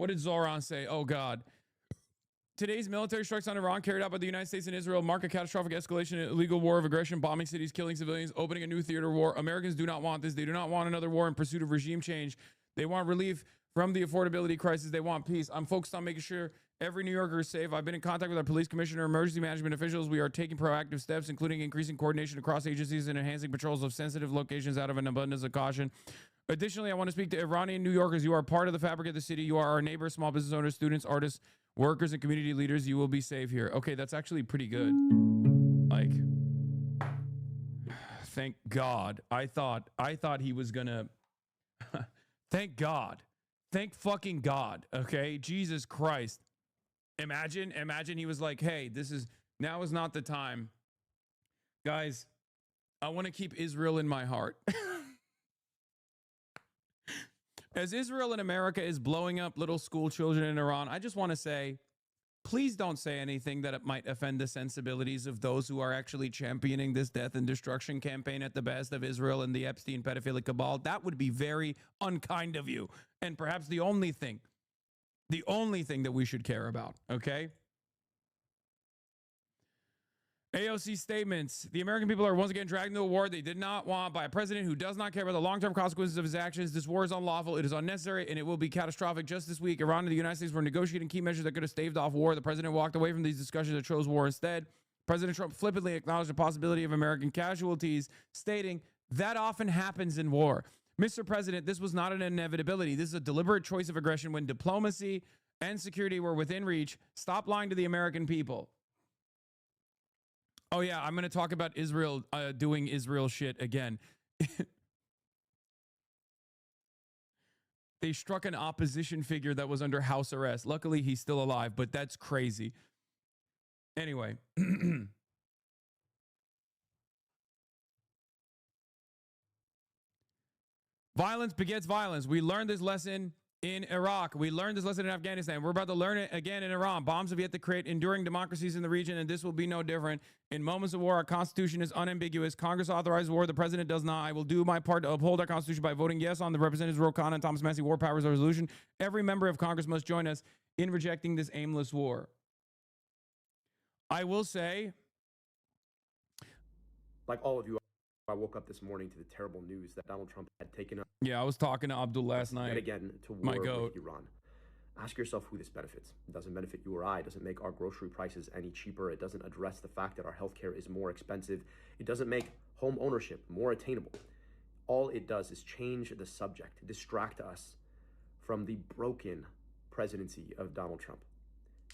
What did Zoran say? Oh, God. Today's military strikes on Iran carried out by the United States and Israel mark a catastrophic escalation in illegal war of aggression, bombing cities, killing civilians, opening a new theater of war. Americans do not want this. They do not want another war in pursuit of regime change. They want relief from the affordability crisis. They want peace. I'm focused on making sure every New Yorker is safe. I've been in contact with our police commissioner, emergency management officials. We are taking proactive steps, including increasing coordination across agencies and enhancing patrols of sensitive locations out of an abundance of caution. Additionally, I want to speak to Iranian New Yorkers. You are part of the fabric of the city. You are our neighbors, small business owners, students, artists, workers, and community leaders. You will be safe here. Okay, that's actually pretty good. Like, thank God. I thought he was gonna. Thank God. Thank fucking God. Okay, Jesus Christ. Imagine he was like, hey, now is not the time. Guys, I want to keep Israel in my heart. As Israel and America is blowing up little school children in Iran, I just want to say, please don't say anything that it might offend the sensibilities of those who are actually championing this death and destruction campaign at the best of Israel and the Epstein pedophilic cabal. That would be very unkind of you. And perhaps the only thing that we should care about, okay? AOC statements, the American people are once again dragged into a war they did not want by a president who does not care about the long-term consequences of his actions. This war is unlawful, it is unnecessary, and it will be catastrophic. Just this week, Iran and the United States were negotiating key measures that could have staved off war. The president walked away from these discussions and chose war instead. President Trump flippantly acknowledged the possibility of American casualties, stating, that often happens in war. Mr. President, this was not an inevitability. This is a deliberate choice of aggression when diplomacy and security were within reach. Stop lying to the American people. Oh, yeah, I'm going to talk about Israel doing Israel shit again. They struck an opposition figure that was under house arrest. Luckily, he's still alive, but that's crazy. Anyway. Violence begets violence. We learned this lesson in Iraq. We learned this lesson in Afghanistan. We're about to learn it again in Iran. Bombs have yet to create enduring democracies in the region, and this will be no different. In moments of war, our Constitution is unambiguous. Congress authorizes war. The president does not. I will do my part to uphold our Constitution by voting yes on the Representatives Ro Khanna and Thomas Massey War Powers Resolution. Every member of Congress must join us in rejecting this aimless war. I will say, like all of you, I woke up this morning to the terrible news that Donald Trump had taken up. Yeah, I was talking to Abdul last night. Yet again to war with Iran. Ask yourself who this benefits. It doesn't benefit you or I. It doesn't make our grocery prices any cheaper. It doesn't address the fact that our healthcare is more expensive. It doesn't make home ownership more attainable. All it does is change the subject, distract us from the broken presidency of Donald Trump.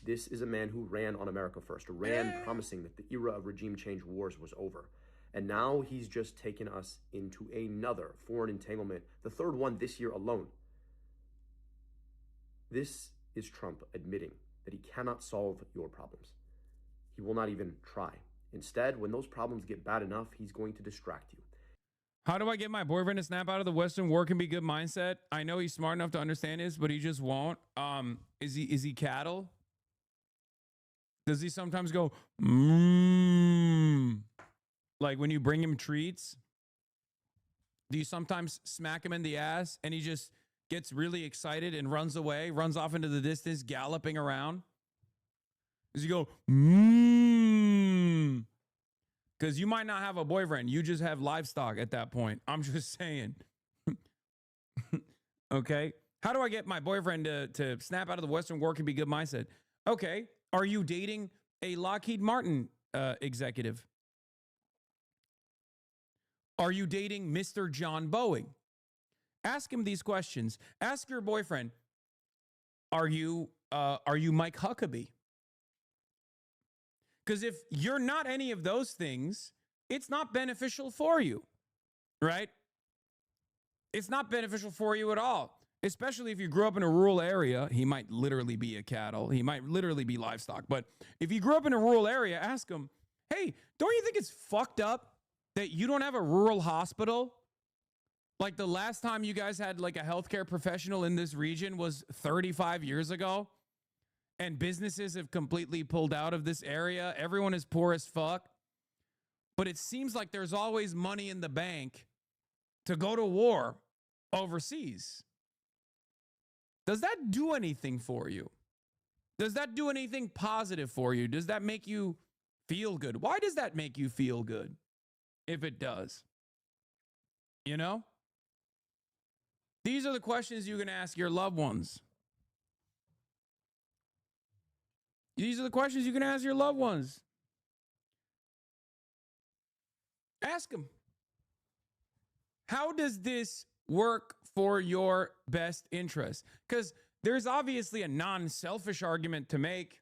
This is a man who ran on America first, ran promising that the era of regime change wars was over. And now he's just taken us into another foreign entanglement, the third one this year alone. This is Trump admitting that he cannot solve your problems. He will not even try. Instead, when those problems get bad enough, he's going to distract you. How do I get my boyfriend to snap out of the Western war can be good mindset? I know he's smart enough to understand this, but he just won't. Is he cattle? Does he sometimes go, like when you bring him treats? Do you sometimes smack him in the ass and he just gets really excited and runs away, runs off into the distance, galloping around? Does he go, Because you might not have a boyfriend. You just have livestock at that point. I'm just saying. Okay. How do I get my boyfriend to snap out of the Western war can be good mindset? Okay. Are you dating a Lockheed Martin executive? Are you dating Mr. John Boeing? Ask him these questions. Ask your boyfriend, are you Mike Huckabee? Because if you're not any of those things, it's not beneficial for you, right? It's not beneficial for you at all, especially if you grew up in a rural area. He might literally be a cattle. He might literally be livestock. But if you grew up in a rural area, ask him, hey, don't you think it's fucked up that you don't have a rural hospital? Like the last time you guys had like a healthcare professional in this region was 35 years ago, and businesses have completely pulled out of this area. Everyone is poor as fuck. But it seems like there's always money in the bank to go to war overseas. Does that do anything for you? Does that do anything positive for you? Does that make you feel good? Why does that make you feel good? If it does, you know? These are the questions you can ask your loved ones. These are the questions you can ask your loved ones. Ask them. How does this work for your best interest? Because there's obviously a non-selfish argument to make,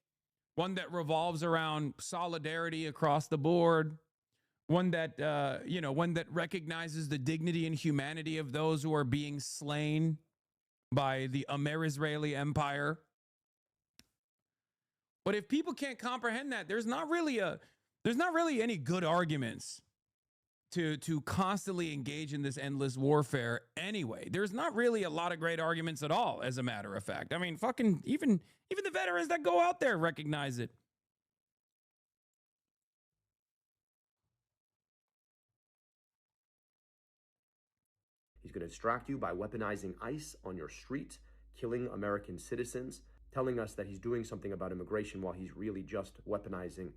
one that revolves around solidarity across the board, one that, one that recognizes the dignity and humanity of those who are being slain by the Amer-Israeli empire. But if people can't comprehend that, there's not really any good arguments to constantly engage in this endless warfare anyway. There's not really a lot of great arguments at all, as a matter of fact. I mean, fucking even the veterans that go out there recognize it. He's going to distract you by weaponizing ICE on your street, killing American citizens, telling us that he's doing something about immigration while he's really just weaponizing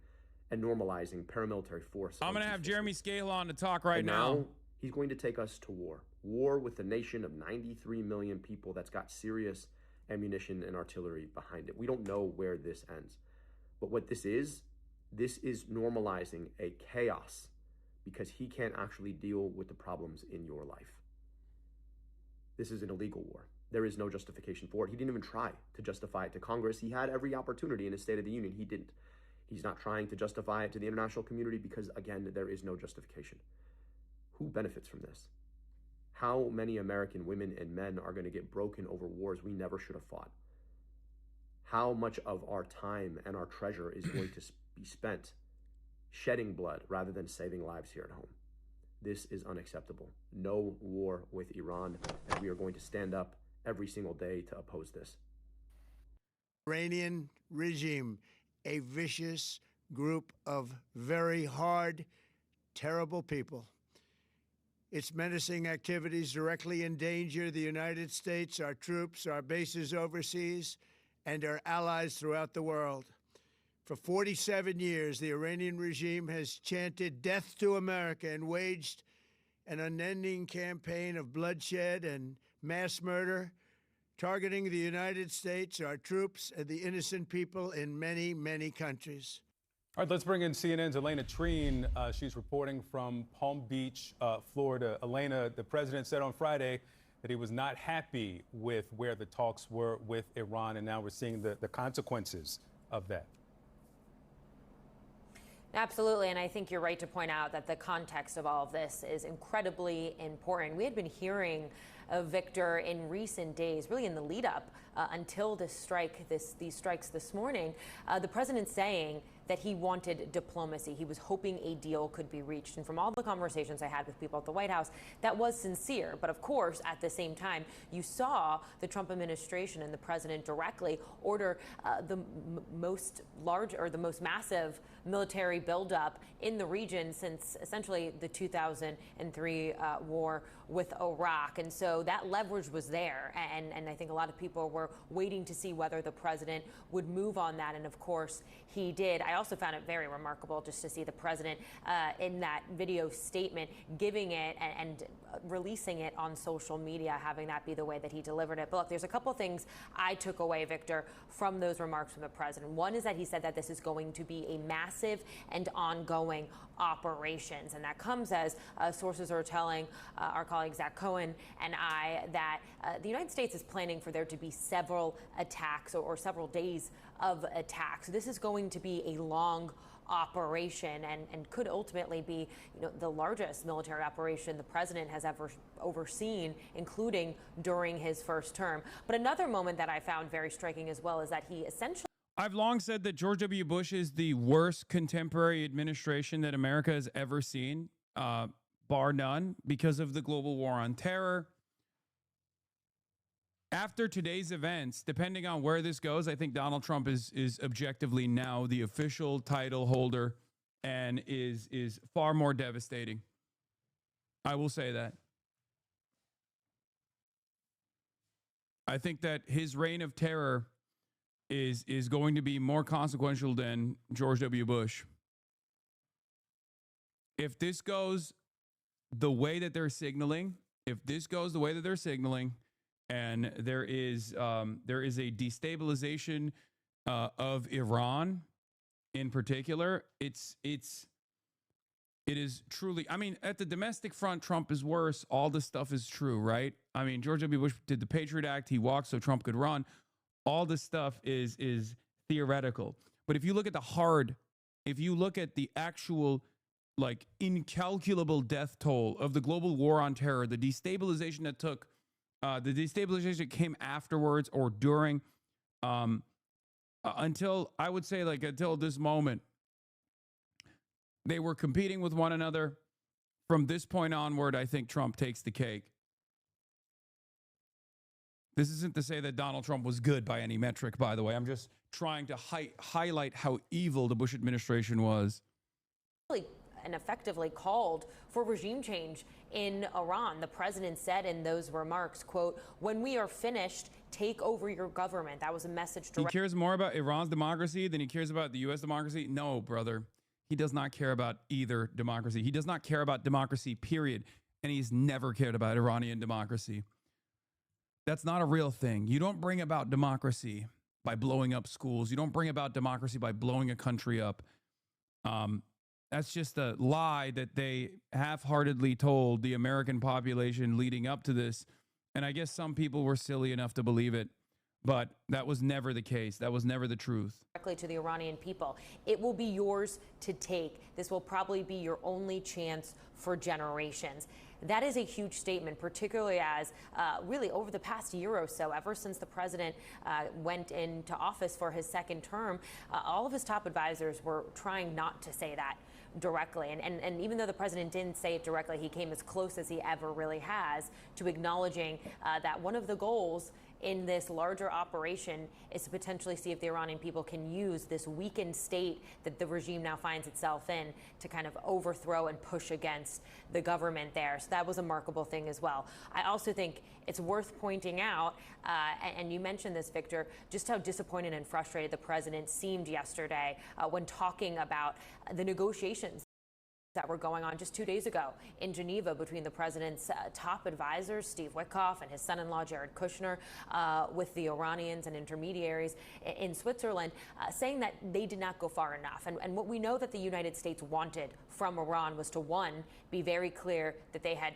and normalizing paramilitary force. I'm going to have Jeremy Scale on to talk right now. He's going to take us to war. War with a nation of 93 million people that's got serious ammunition and artillery behind it. We don't know where this ends. But what this is normalizing a chaos because he can't actually deal with the problems in your life. This is an illegal war. There is no justification for it. He didn't even try to justify it to Congress. He had every opportunity in his State of the Union. He didn't. He's not trying to justify it to the international community because, again, there is no justification. Who benefits from this? How many American women and men are going to get broken over wars we never should have fought? How much of our time and our treasure is going to be spent shedding blood rather than saving lives here at home? This is unacceptable. No war with Iran, and we are going to stand up every single day to oppose this. Iranian regime, a vicious group of very hard, terrible people. Its menacing activities directly endanger the United States, our troops, our bases overseas, and our allies throughout the world. For 47 years, the Iranian regime has chanted death to America and waged an unending campaign of bloodshed and mass murder, targeting the United States, our troops, and the innocent people in many, many countries. All right, let's bring in CNN's Elena Treen. She's reporting from Palm Beach, Florida. Elena, the president said on Friday that he was not happy with where the talks were with Iran, and now we're seeing the consequences of that. Absolutely, and I think you're right to point out that the context of all of this is incredibly important. We had been hearing of Victor in recent days, really in the lead up until these strikes this morning, the president saying that he wanted diplomacy. He was hoping a deal could be reached. And from all the conversations I had with people at the White House, that was sincere. But of course, at the same time, you saw the Trump administration and the president directly order the most massive military buildup in the region since essentially the 2003 war with Iraq. And so that leverage was there. And I think a lot of people were waiting to see whether the president would move on that. And of course, he did. I also found it very remarkable just to see the president in that video statement giving it and releasing it on social media, having that be the way that he delivered it. But look, there's a couple things I took away, Victor, from those remarks from the president. One is that he said that this is going to be a massive and ongoing operations. And that comes as sources are telling our colleague Zach Cohen and I that the United States is planning for there to be several attacks or several days of attacks. This is going to be a long operation and could ultimately be, the largest military operation the president has ever overseen, including during his first term. But another moment that I found very striking as well is that he essentially... I've long said that George W. Bush is the worst contemporary administration that America has ever seen, bar none, because of the global war on terror. After today's events, depending on where this goes, I think Donald Trump is objectively now the official title holder and is far more devastating. I will say that. I think that his reign of terror is going to be more consequential than George W. Bush. If this goes the way that they're signaling, and there is a destabilization of Iran in particular, it is truly, I mean, at the domestic front, Trump is worse. All this stuff is true, right? I mean, George W. Bush did the Patriot Act. He walked so Trump could run. All this stuff is theoretical. But if you look at if you look at the actual, like, incalculable death toll of the global war on terror, the destabilization that that came afterwards or during, until, I would say, like, until this moment, they were competing with one another. From this point onward, I think Trump takes the cake. This isn't to say that Donald Trump was good by any metric, by the way. I'm just trying to highlight how evil the Bush administration was. And effectively called for regime change in Iran. The president said in those remarks, quote, "When we are finished, take over your government." That was a message He cares more about Iran's democracy than he cares about the U.S. democracy? No, brother. He does not care about either democracy. He does not care about democracy, period. And he's never cared about Iranian democracy. That's not a real thing. You don't bring about democracy by blowing up schools. You don't bring about democracy by blowing a country up. That's just a lie that they half-heartedly told the American population leading up to this. And I guess some people were silly enough to believe it. But that was never the case. That was never the truth. Directly to the Iranian people. It will be yours to take. This will probably be your only chance for generations. That is a huge statement, particularly as really over the past year or so, ever since the president went into office for his second term, all of his top advisors were trying not to say that directly. And even though the president didn't say it directly, he came as close as he ever really has to acknowledging that one of the goals in this larger operation is to potentially see if the Iranian people can use this weakened state that the regime now finds itself in to kind of overthrow and push against the government there. So that was a remarkable thing as well. I also think it's worth pointing out, and you mentioned this, Victor, just how disappointed and frustrated the president seemed yesterday when talking about the negotiations that were going on just 2 days ago in Geneva between the president's top advisors, Steve Witkoff, and his son-in-law, Jared Kushner, with the Iranians and intermediaries in Switzerland, saying that they did not go far enough. And what we know that the United States wanted from Iran was to, one, be very clear that they had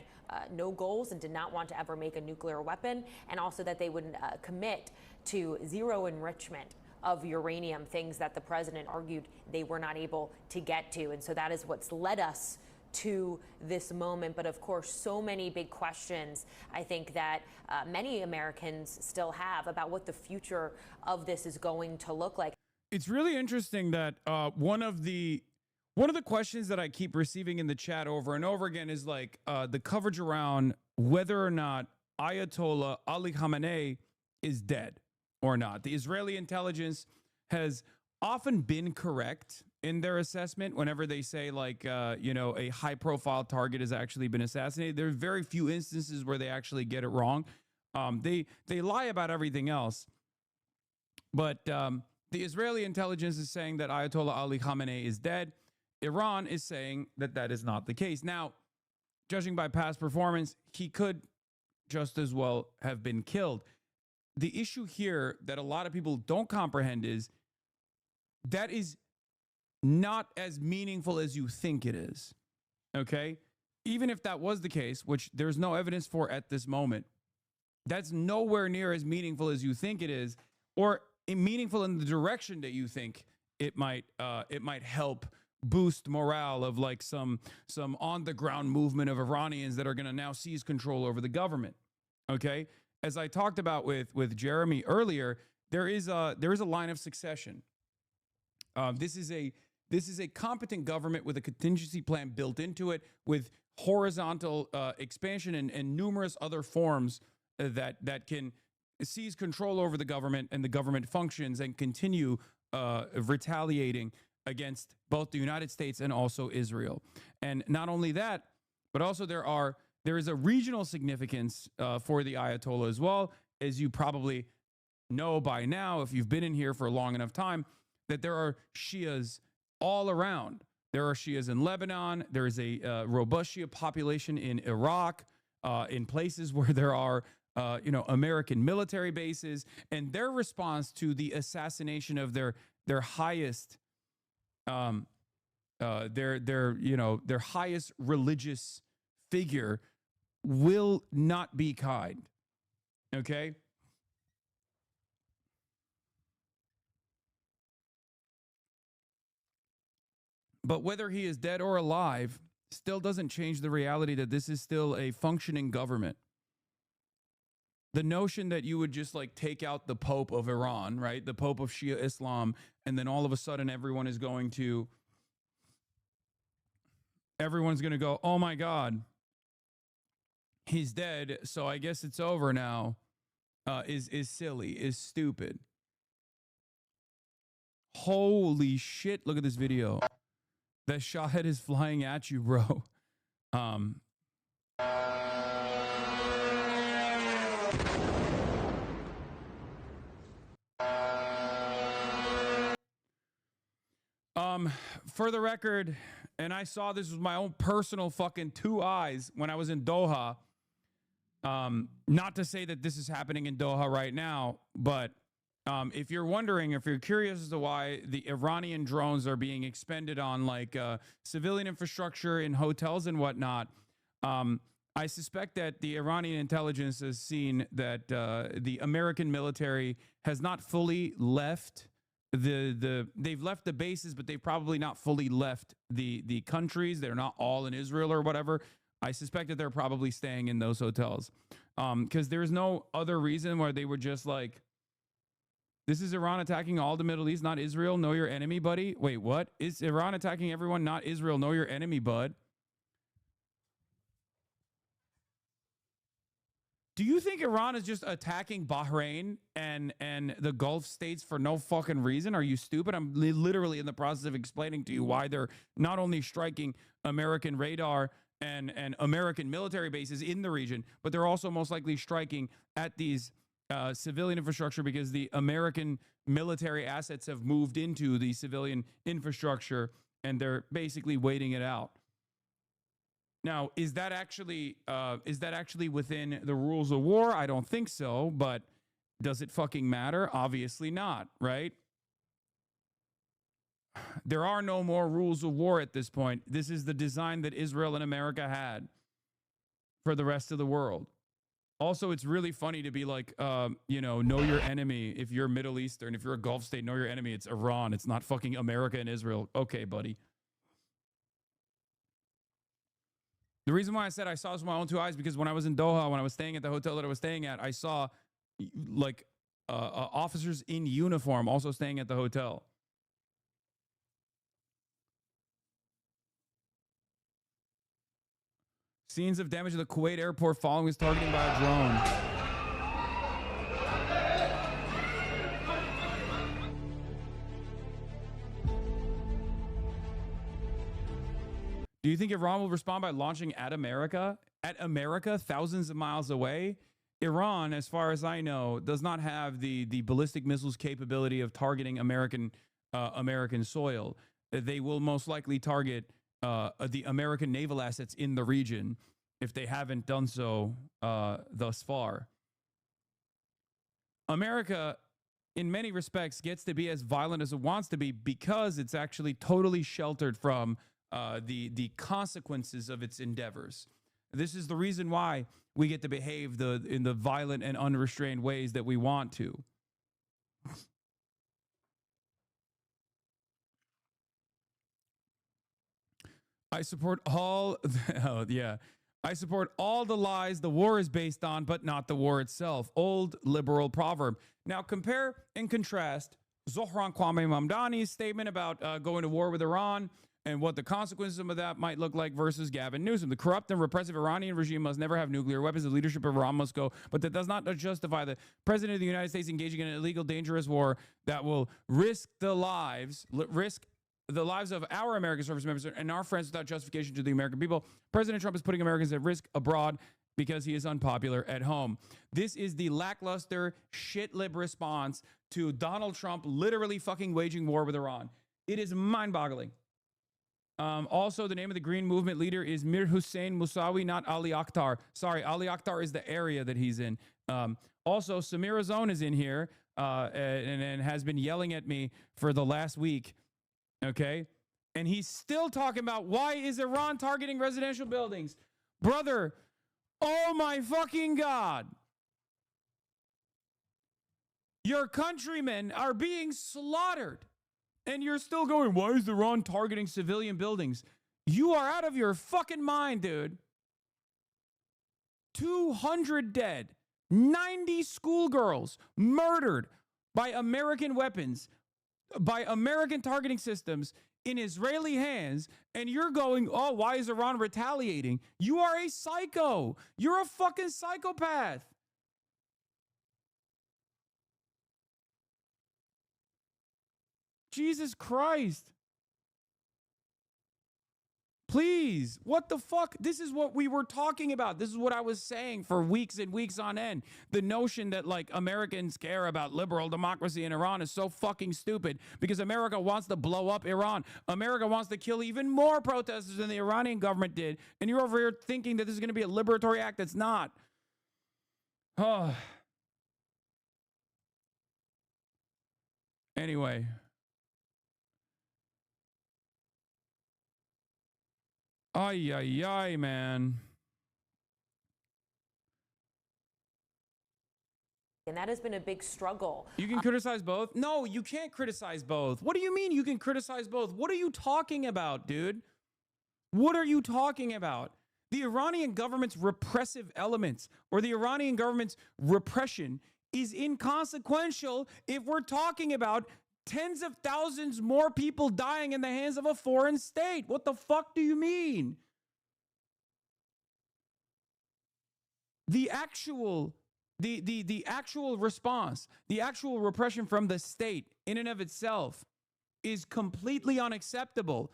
no goals and did not want to ever make a nuclear weapon, and also that they would commit to zero enrichment of uranium, things that the president argued they were not able to get to. And so that is what's led us to this moment. But of course, so many big questions, I think, that many Americans still have about what the future of this is going to look like. It's really interesting that one of the questions that I keep receiving in the chat over and over again is like the coverage around whether or not Ayatollah Ali Khamenei is dead or not. The Israeli intelligence has often been correct in their assessment whenever they say, like, a high-profile target has actually been assassinated. There are very few instances where they actually get it wrong. They lie about everything else. But the Israeli intelligence is saying that Ayatollah Ali Khamenei is dead. Iran is saying that that is not the case. Now, judging by past performance, he could just as well have been killed. The issue here that a lot of people don't comprehend is that is not as meaningful as you think it is. Okay? Even if that was the case, which there's no evidence for at this moment, that's nowhere near as meaningful as you think it is, or meaningful in the direction that you think it might help boost morale of like some on the ground movement of Iranians that are going to now seize control over the government. Okay? As I talked about with Jeremy earlier, there is a line of succession. This is a competent government with a contingency plan built into it, with horizontal expansion and numerous other forms that can seize control over the government and the government functions and continue retaliating against both the United States and also Israel. And not only that, but also there is a regional significance for the Ayatollah as well. as you probably know by now, if you've been in here for a long enough time, that there are Shias all around. There are Shias in Lebanon. There is a robust Shia population in Iraq, in places where there are, American military bases, and their response to the assassination of their highest, their highest religious figure will not be kind. Okay. But whether he is dead or alive still doesn't change the reality that this is still a functioning government. The notion that you would just like take out the Pope of Iran, right? The Pope of Shia Islam, and then all of a sudden everyone's going to go, oh my God, he's dead, so I guess it's over now, is silly, is stupid. Holy shit, look at this video. That Shahed is flying at you, bro. For the record, and I saw this with my own personal fucking 2 eyes when I was in Doha. Not to say that this is happening in Doha right now, but if you're wondering, if you're curious as to why the Iranian drones are being expended on like civilian infrastructure in hotels and whatnot, I suspect that the Iranian intelligence has seen that the American military has not fully left they've left the bases, but they've probably not fully left the countries. They're not all in Israel or whatever. I suspect that they're probably staying in those hotels because there's no other reason why they were just like, this is Iran attacking all the Middle East, not Israel. Know your enemy, buddy. Wait, what? Is Iran attacking everyone, not Israel? Know your enemy, bud. Do you think Iran is just attacking Bahrain and the Gulf states for no fucking reason? Are you stupid? I'm literally in the process of explaining to you why they're not only striking American radar and American military bases in the region, but they're also most likely striking at these civilian infrastructure because the American military assets have moved into the civilian infrastructure and they're basically waiting it out. Now, is that actually within the rules of war? I don't think so, but does it fucking matter? Obviously not, right? There are no more rules of war at this point. This is the design that Israel and America had for the rest of the world. Also, it's really funny to be like, know your enemy. If you're Middle Eastern, if you're a Gulf state, know your enemy. It's Iran. It's not fucking America and Israel. Okay, buddy. The reason why I said I saw this with my own 2 eyes, because when I was in Doha, when I was staying at the hotel that I was staying at, I saw like officers in uniform also staying at the hotel. Scenes of damage to the Kuwait airport following his targeting by a drone. Do you think Iran will respond by launching at America? At America, thousands of miles away? Iran, as far as I know, does not have the ballistic missiles capability of targeting American soil. They will most likely target the American naval assets in the region if they haven't done so thus far. America, in many respects, gets to be as violent as it wants to be because it's actually totally sheltered from the consequences of its endeavors. This is the reason why we get to behave in the violent and unrestrained ways that we want to. I support all I support all the lies the war is based on, but not the war itself. Old liberal proverb. Now compare and contrast Zohran Kwame Mamdani's statement about going to war with Iran and what the consequences of that might look like versus Gavin Newsom. The corrupt and repressive Iranian regime must never have nuclear weapons. The leadership of Iran must go. But that does not justify the president of the United States engaging in an illegal, dangerous war that will risk the lives of our American service members and our friends without justification to the American people. President Trump is putting Americans at risk abroad because he is unpopular at home. This is the lackluster shit lib response to Donald Trump literally fucking waging war with Iran. It is mind-boggling. Also, the name of the Green Movement leader is Mir Hussein Musawi, not Ali Akhtar. Sorry, Ali Akhtar is the area that he's in. Also, Samira Zone is in here and has been yelling at me for the last week. Okay? And he's still talking about why is Iran targeting residential buildings? Brother, oh my fucking God. Your countrymen are being slaughtered. And you're still going, why is Iran targeting civilian buildings? You are out of your fucking mind, dude. 200 dead, 90 schoolgirls murdered by American weapons, by American targeting systems in Israeli hands, and you're going, oh, why is Iran retaliating? You are a psycho. You're a fucking psychopath. Jesus Christ. Please, what the fuck? This is what we were talking about. This is what I was saying for weeks and weeks on end. The notion that like Americans care about liberal democracy in Iran is so fucking stupid because America wants to blow up Iran. America wants to kill even more protesters than the Iranian government did. And you're over here thinking that this is going to be a liberatory act. It's not. Oh. Anyway. Ay, ay, ay, man. And that has been a big struggle. You can criticize both? No, you can't criticize both. What do you mean you can criticize both? What are you talking about, dude? What are you talking about? The Iranian government's repressive elements or the Iranian government's repression is inconsequential if we're talking about tens of thousands more people dying in the hands of a foreign state. What the fuck do you mean? The actual response, the actual repression from the state in and of itself is completely unacceptable.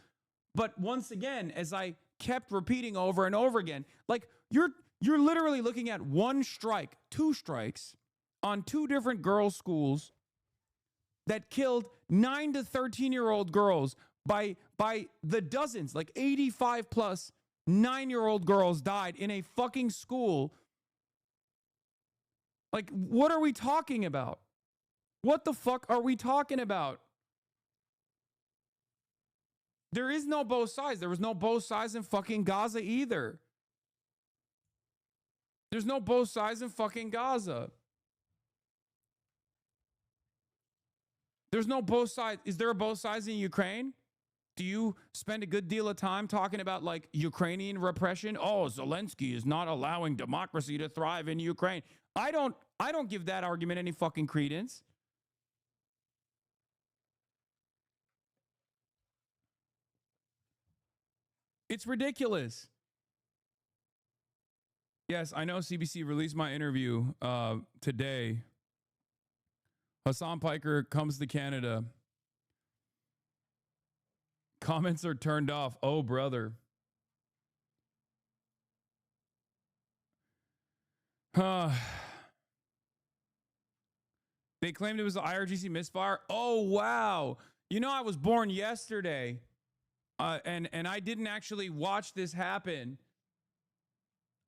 But once again, as I kept repeating over and over again, like you're literally looking at one strike, two strikes on two different girls' schools that killed 9 to 13-year-old girls by the dozens, like 85 plus 9-year-old girls died in a fucking school. Like, what are we talking about? What the fuck are we talking about? There is no both sides. There was no both sides in fucking Gaza either. There's no both sides in fucking Gaza. There's no both sides. Is there a both sides in Ukraine? Do you spend a good deal of time talking about like Ukrainian repression? Oh, Zelensky is not allowing democracy to thrive in Ukraine. I don't give that argument any fucking credence. It's ridiculous. Yes, I know CBC released my interview today. Hassan Piker comes to Canada. Comments are turned off. Oh, brother. They claimed it was the IRGC misfire. Oh, wow. You know, I was born yesterday, and I didn't actually watch this happen.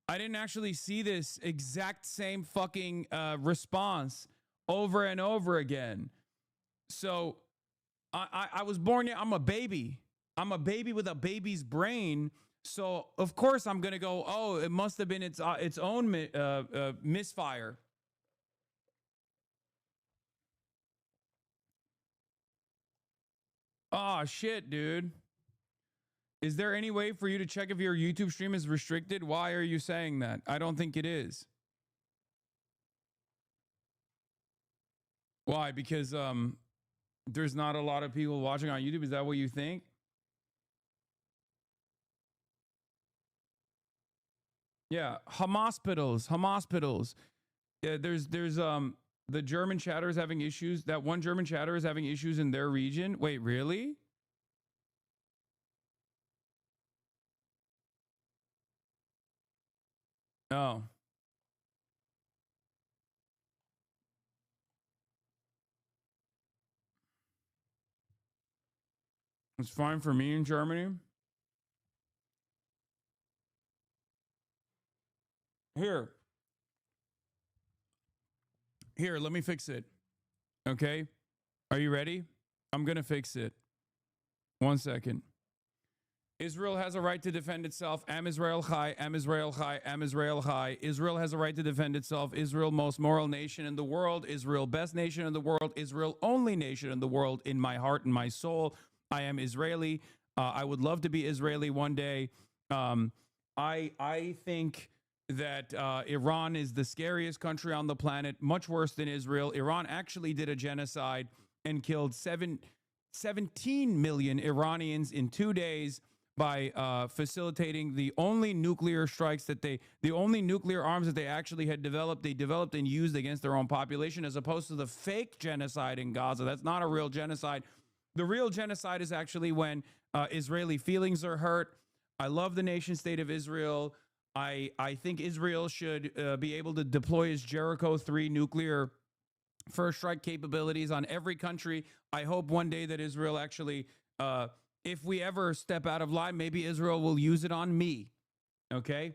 I didn't actually see this exact same fucking response over and over again. So I was born, I'm a baby. I'm a baby with a baby's brain. So of course I'm going to go, oh, it must have been its own misfire. Oh, shit, dude. Is there any way for you to check if your YouTube stream is restricted? Why are you saying that? I don't think it is. Why? Because there's not a lot of people watching on YouTube. Is that what you think? Yeah, Hamas-pitals. Yeah, there's the German chatter is having issues. That one German chatter is having issues in their region. Wait, really? Oh. It's fine for me in Germany. Here, let me fix it. Okay? Are you ready? I'm going to fix it. 1 second. Israel has a right to defend itself. Am Israel Chai, Am Israel Chai, Am Israel Chai. Israel has a right to defend itself. Israel, most moral nation in the world. Israel, best nation in the world. Israel, only nation in the world. In my heart and my soul, I am Israeli. I would love to be Israeli one day. I think that Iran is the scariest country on the planet, much worse than Israel. Iran actually did a genocide and killed 17 million Iranians in 2 days by facilitating the only nuclear strikes that the only nuclear arms that they actually had developed, they developed and used against their own population, as opposed to the fake genocide in Gaza. That's not a real genocide. The real genocide is actually when Israeli feelings are hurt. I love the nation state of Israel. I think Israel should be able to deploy its Jericho 3 nuclear first strike capabilities on every country. I hope one day that Israel actually, if we ever step out of line, maybe Israel will use it on me. Okay?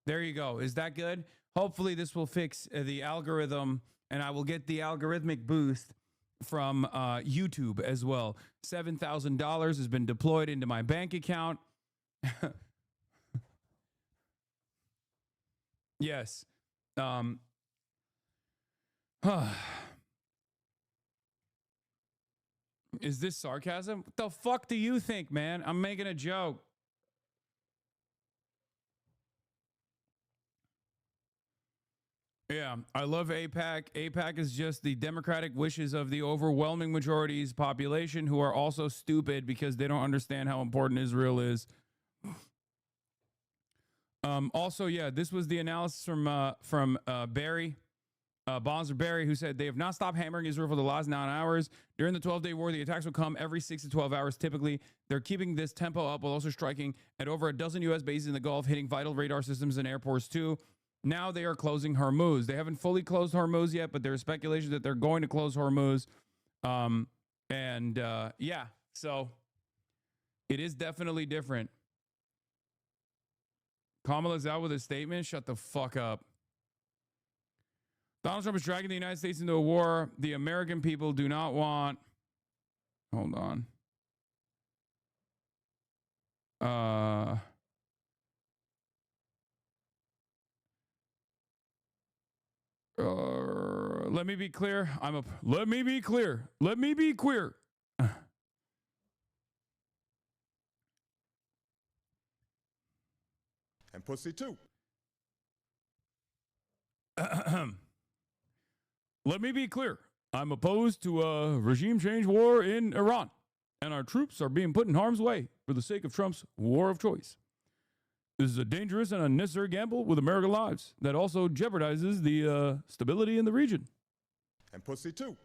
There you go. Is that good? Hopefully this will fix the algorithm, and I will get the algorithmic boost from YouTube as well. $7,000 has been deployed into my bank account. Yes. Is this sarcasm? What the fuck do you think, man? I'm making a joke. Yeah, I love AIPAC. AIPAC is just the democratic wishes of the overwhelming majority's population, who are also stupid because they don't understand how important Israel is. Also, yeah, this was the analysis from Barry, Bonzer Barry, who said they have not stopped hammering Israel for the last 9 hours. During the 12-day war, the attacks will come every 6 to 12 hours typically. They're keeping this tempo up while also striking at over a dozen U.S. bases in the Gulf, hitting vital radar systems and airports too. Now they are closing Hormuz. They haven't fully closed Hormuz yet, but there is speculation that they're going to close Hormuz. Yeah, so it is definitely different. Kamala's out with a statement. Shut the fuck up. Donald Trump is dragging the United States into a war the American people do not want. Hold on. Let me be clear. Let me be clear. Let me be clear. And pussy too. Let me be clear. I'm opposed to a regime change war in Iran, and our troops are being put in harm's way for the sake of Trump's war of choice. This is a dangerous and unnecessary gamble with American lives that also jeopardizes the stability in the region. And pussy too.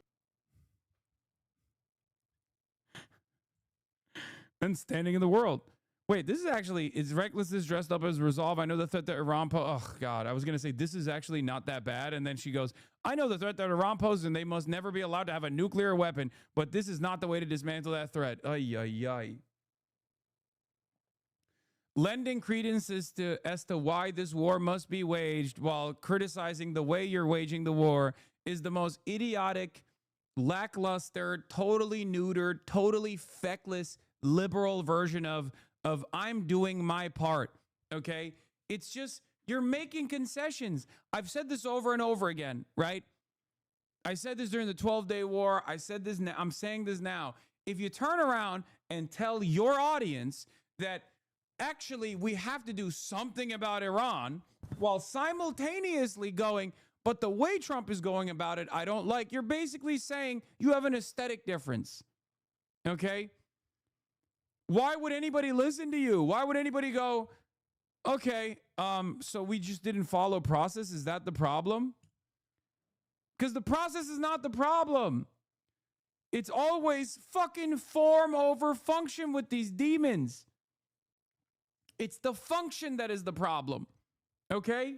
And standing in the world. Wait, this is actually, is recklessness dressed up as resolve? I know the threat that Iran poses. Oh, God, I was going to say, this is actually not that bad. And then she goes, I know the threat that Iran poses, and they must never be allowed to have a nuclear weapon, but this is not the way to dismantle that threat. Ay, ay, ay. Lending credence as to why this war must be waged while criticizing the way you're waging the war is the most idiotic, lackluster, totally neutered, totally feckless, liberal version of I'm doing my part, okay? It's just, you're making concessions. I've said this over and over again, right? I said this during the 12-day war. I said this now. I'm saying this now. If you turn around and tell your audience that actually we have to do something about Iran while simultaneously going, but the way Trump is going about it, I don't like, you're basically saying you have an aesthetic difference, okay? Why would anybody listen to you? Why would anybody go, okay, so we just didn't follow process? Is that the problem? Because the process is not the problem. It's always fucking form over function with these demons. It's the function that is the problem, okay?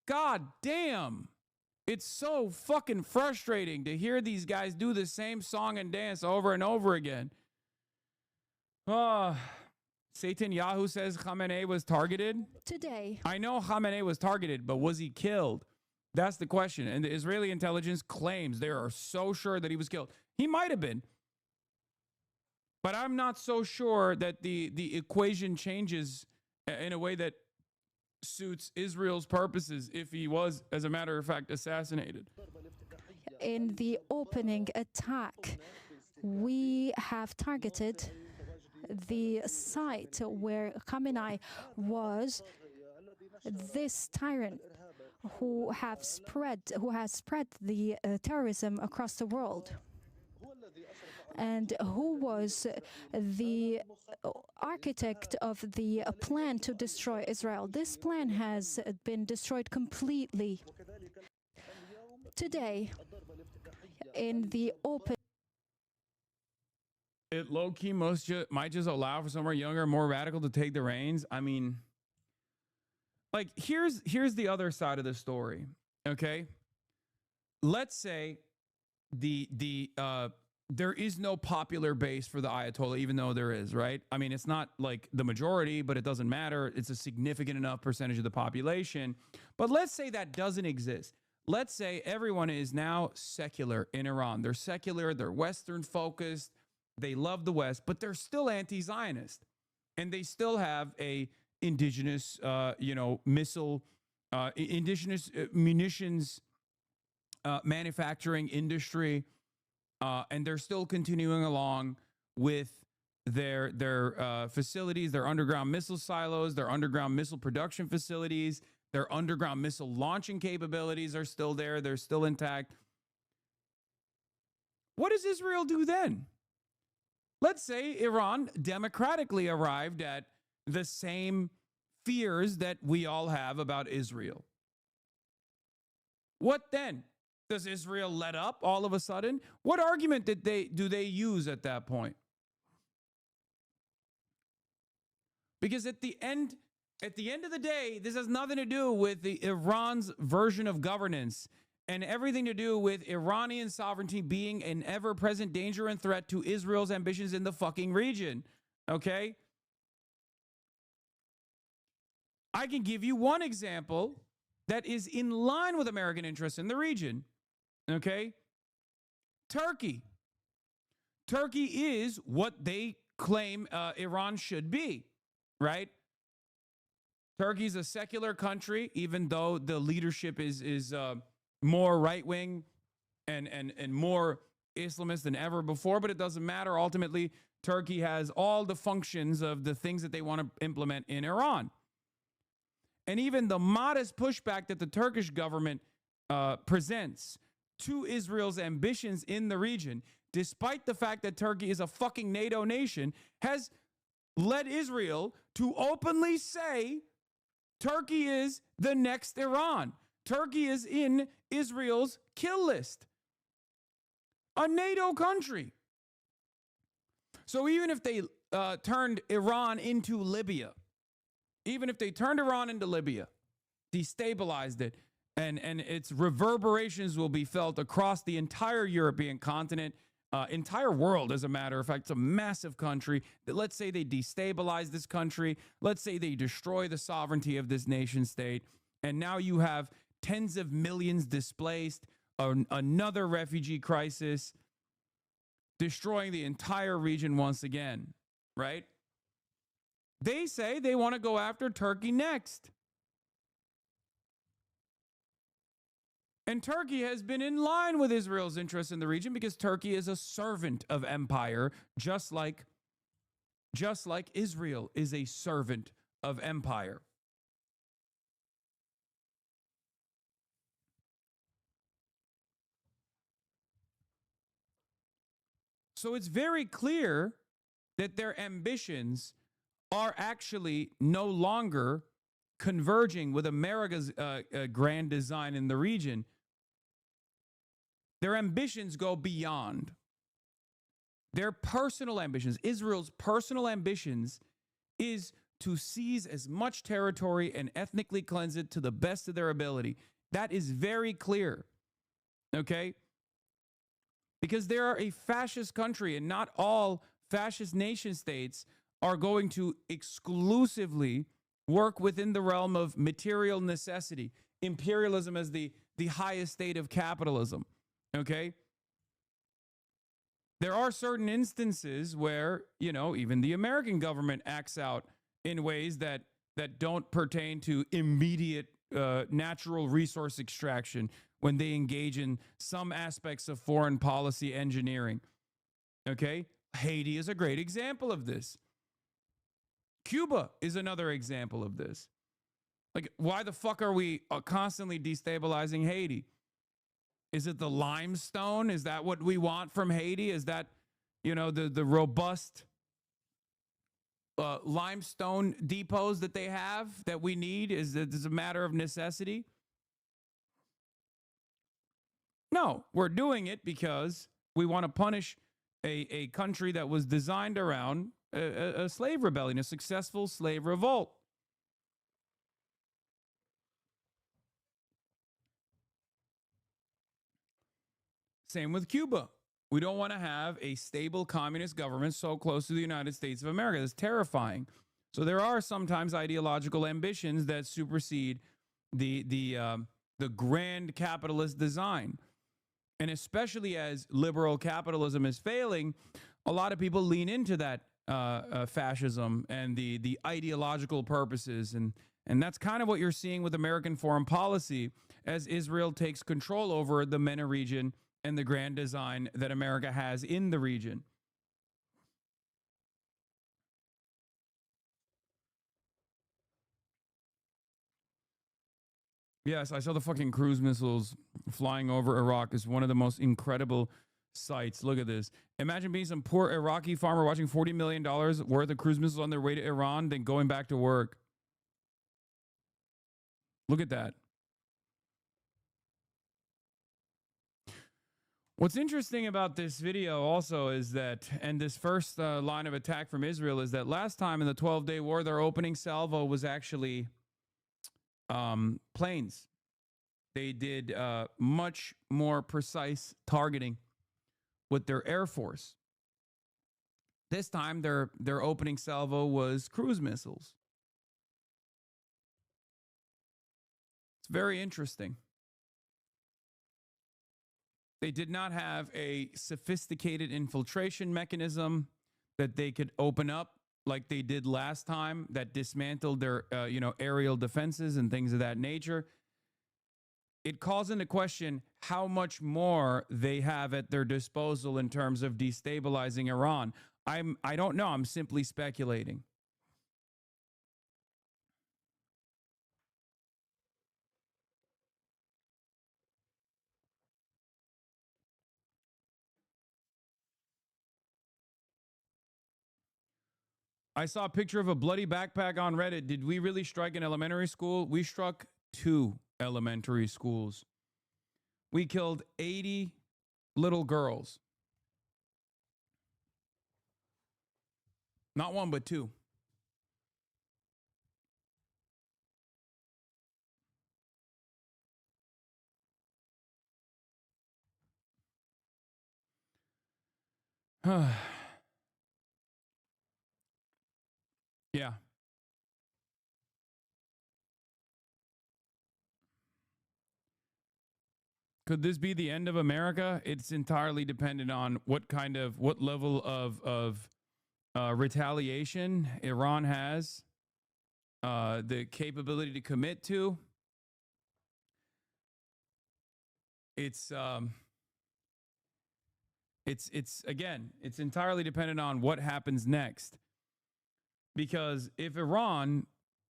God damn. It's so fucking frustrating to hear these guys do the same song and dance over and over again. Satan Yahoo says Khamenei was targeted. Today, I know Khamenei was targeted, but was he killed? That's the question. And the Israeli intelligence claims they are so sure that he was killed. He might have been. But I'm not so sure that the equation changes in a way that suits Israel's purposes if he was, as a matter of fact, assassinated. in the opening attack, we have targeted the site where Khamenei was. This tyrant who has spread the terrorism across the world, and who was the architect of the plan to destroy Israel. This plan has been destroyed completely. Today, in the open, It low-key might just allow for somewhere younger, more radical to take the reins. I mean, like, here's the other side of the story, okay? Let's say there is no popular base for the Ayatollah, even though there is, right? I mean, it's not like the majority, but it doesn't matter. It's a significant enough percentage of the population. But let's say that doesn't exist. Let's say everyone is now secular in Iran. They're secular, they're Western focused, they love the West, but they're still anti-Zionist. And they still have a indigenous, indigenous munitions manufacturing industry. And they're still continuing along with their facilities, their underground missile silos, their underground missile production facilities, their underground missile launching capabilities are still there. They're still intact. What does Israel do then? Let's say Iran democratically arrived at the same fears that we all have about Israel. What then? Does Israel let up all of a sudden? What argument do they use at that point? Because at the end of the day, this has nothing to do with Iran's version of governance and everything to do with Iranian sovereignty being an ever-present danger and threat to Israel's ambitions in the fucking region. Okay? I can give you one example that is in line with American interests in the region. Okay? Turkey. Turkey is what they claim Iran should be, right? Turkey's a secular country, even though the leadership is more right-wing and more Islamist than ever before, but it doesn't matter. Ultimately, Turkey has all the functions of the things that they want to implement in Iran. And even the modest pushback that the Turkish government presents to Israel's ambitions in the region, despite the fact that Turkey is a fucking NATO nation, has led Israel to openly say Turkey is the next Iran. Turkey is in Israel's kill list. A NATO country. So even if they turned Iran into Libya, destabilized it, and its reverberations will be felt across the entire European continent, entire world, as a matter of fact. It's a massive country. Let's say they destabilize this country. Let's say they destroy the sovereignty of this nation state. And now you have tens of millions displaced, another refugee crisis, destroying the entire region once again, right? They say they want to go after Turkey next. And Turkey has been in line with Israel's interests in the region because Turkey is a servant of empire, just like Israel is a servant of empire. So it's very clear that their ambitions are actually no longer converging with America's grand design in the region. Their ambitions go beyond. Their personal ambitions, Israel's personal ambitions, is to seize as much territory and ethnically cleanse it to the best of their ability. That is very clear. Okay? Because they are a fascist country, and not all fascist nation states are going to exclusively work within the realm of material necessity. Imperialism as the highest state of capitalism. Okay? There are certain instances where, you know, even the American government acts out in ways that don't pertain to immediate natural resource extraction when they engage in some aspects of foreign policy engineering. Okay? Haiti is a great example of this. Cuba is another example of this. Like, why the fuck are we constantly destabilizing Haiti? Is it the limestone? Is that what we want from Haiti? Is that, you know, the robust limestone depots that they have that we need? Is it a matter of necessity? No, we're doing it because we want to punish a country that was designed around a slave rebellion, a successful slave revolt. Same with Cuba. We don't want to have a stable communist government so close to the United States of America. That's terrifying. So there are sometimes ideological ambitions that supersede the grand capitalist design. And especially as liberal capitalism is failing, a lot of people lean into that fascism and the ideological purposes. And that's kind of what you're seeing with American foreign policy as Israel takes control over the MENA region and the grand design that America has in the region. Yes, I saw the fucking cruise missiles flying over Iraq. Is one of the most incredible sights. Look at this. Imagine being some poor Iraqi farmer watching $40 million worth of cruise missiles on their way to Iran, then going back to work. Look at that. What's interesting about this video also is that, and this first line of attack from Israel, is that last time in the 12-day war, their opening salvo was actually planes. They did much more precise targeting with their Air Force. This time, their opening salvo was cruise missiles. It's very interesting. They did not have a sophisticated infiltration mechanism that they could open up like they did last time, that dismantled their aerial defenses and things of that nature. It calls into question how much more they have at their disposal in terms of destabilizing Iran. I don't know. I'm simply speculating. I saw a picture of a bloody backpack on Reddit. Did we really strike an elementary school? We struck 2 elementary schools. We killed 80 little girls. Not 1, but 2. Yeah. Could this be the end of America? It's entirely dependent on what level of retaliation Iran has, the capability to commit to. It's again, it's entirely dependent on what happens next. Because if Iran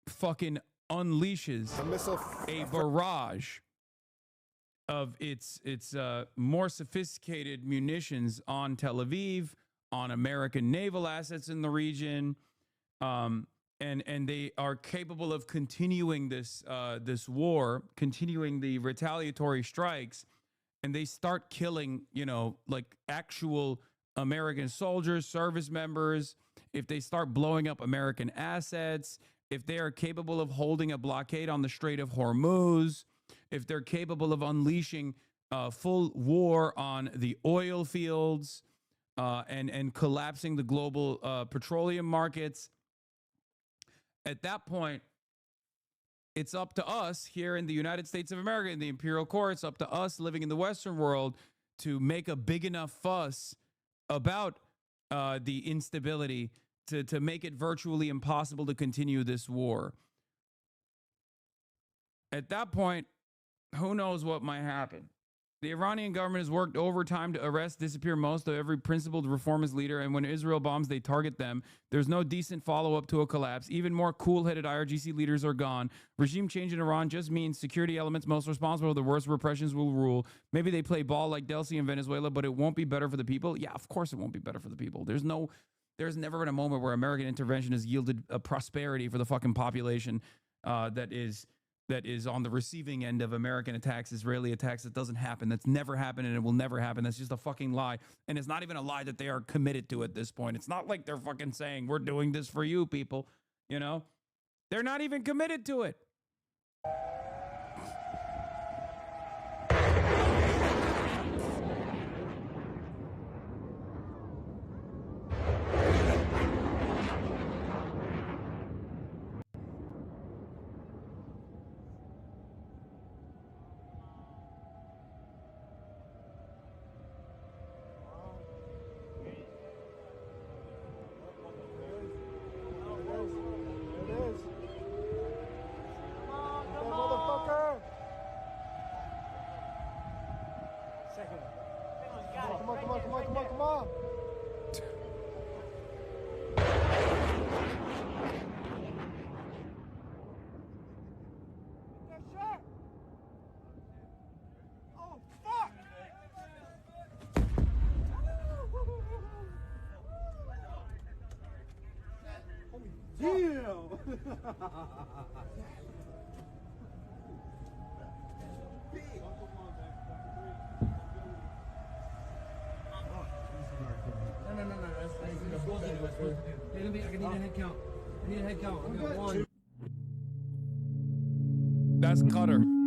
fucking unleashes a barrage of its more sophisticated munitions on Tel Aviv, on American naval assets in the region, and they are capable of continuing this war, continuing the retaliatory strikes, and they start killing, like actual American soldiers, service members, if they start blowing up American assets, if they are capable of holding a blockade on the Strait of Hormuz, if they're capable of unleashing full war on the oil fields and collapsing the global petroleum markets, at that point, it's up to us here in the United States of America, in the imperial core, it's up to us living in the Western world to make a big enough fuss about the instability to make it virtually impossible to continue this war. At that point, who knows what might happen? The Iranian government has worked overtime to arrest, disappear most of every principled reformist leader, and when Israel bombs, they target them. There's no decent follow-up to a collapse. Even more cool-headed IRGC leaders are gone. Regime change in Iran just means security elements most responsible for the worst repressions will rule. Maybe they play ball like Delcy in Venezuela, but it won't be better for the people. Yeah, of course it won't be better for the people. There's never been a moment where American intervention has yielded a prosperity for the fucking population that is on the receiving end of American attacks, Israeli attacks. That doesn't happen. That's never happened, and it will never happen. That's just a fucking lie. And it's not even a lie that they are committed to at this point. It's not like they're fucking saying, we're doing this for you, people. You know? They're not even committed to it. That's Qatar.